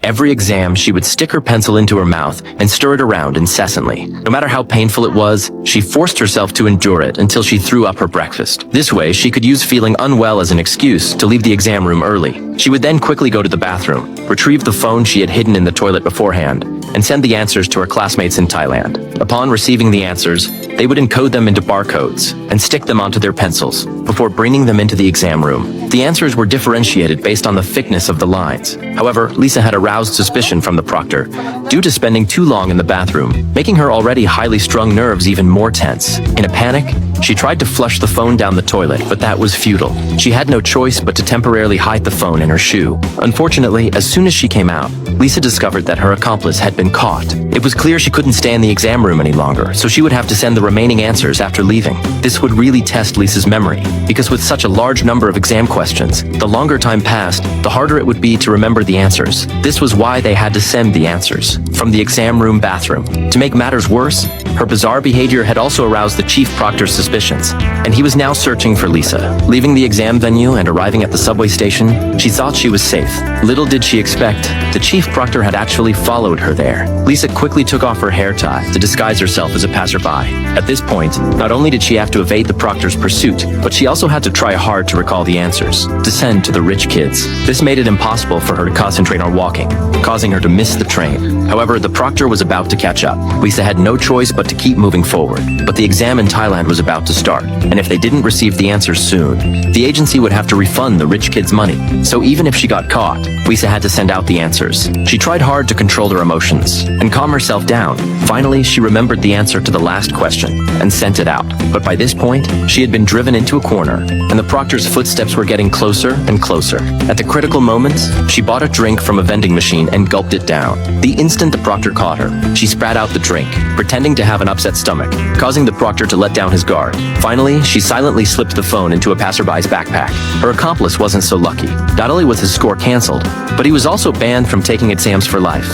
Every exam, she would stick her pencil into her mouth and stir it around incessantly. No matter how painful it was, she forced herself to endure it until she threw up her breakfast. This way, she could use feeling unwell as an excuse to leave the exam room early. She would then quickly go to the bathroom, retrieve the phone she had hidden in the toilet beforehand, and send the answers to her classmates in Thailand. Upon receiving the answers, they would encode them into barcodes and stick them onto their pencils before bringing them into the exam room. The answers were differentiated based on the thickness of the lines. However, Lisa had aroused suspicion from the proctor due to spending too long in the bathroom, making her already highly strung nerves even more tense. In a panic, she tried to flush the phone down the toilet, but that was futile. She had no choice but to temporarily hide the phone in her shoe. Unfortunately, as soon as she came out, Lisa discovered that her accomplice had been caught. It was clear she couldn't stay in the exam room any longer, so she would have to send the remaining answers after leaving. This would really test Lisa's memory, because with such a large number of exam questions, the longer time passed, the harder it would be to remember the answers. This was why they had to send the answers from the exam room bathroom. To make matters worse, her bizarre behavior had also aroused the chief proctor's suspicions, and he was now searching for Lisa. Leaving the exam venue and arriving at the subway station, she thought she was safe. Little did she expect, the chief proctor had actually followed her there. Lisa quickly took off her hair tie to disguise herself as a passerby. At this point, not only did she have to evade the proctor's pursuit, but she also had to try hard to recall the answers, to send to the rich kids. This made it impossible for her to concentrate on walking, causing her to miss the train. However, the proctor was about to catch up. Lisa had no choice but to keep moving forward. But the exam in Thailand was about to start, and if they didn't receive the answers soon, the agency would have to refund the rich kids' money. So even if she got caught, Lisa had to send out the answers. She tried hard to control her emotions and calm herself down. Finally, she remembered the answer to the last question and sent it out. But by this point, she had been driven into a corner, and the proctor's footsteps were getting closer and closer. At the critical moments, she bought a drink from a vending machine and gulped it down. The instant the proctor caught her, she spat out the drink, pretending to have an upset stomach, causing the proctor to let down his guard. Finally, she silently slipped the phone into a passerby's backpack. Her accomplice wasn't so lucky. Not only was his score canceled, but he was also banned from taking exams for life.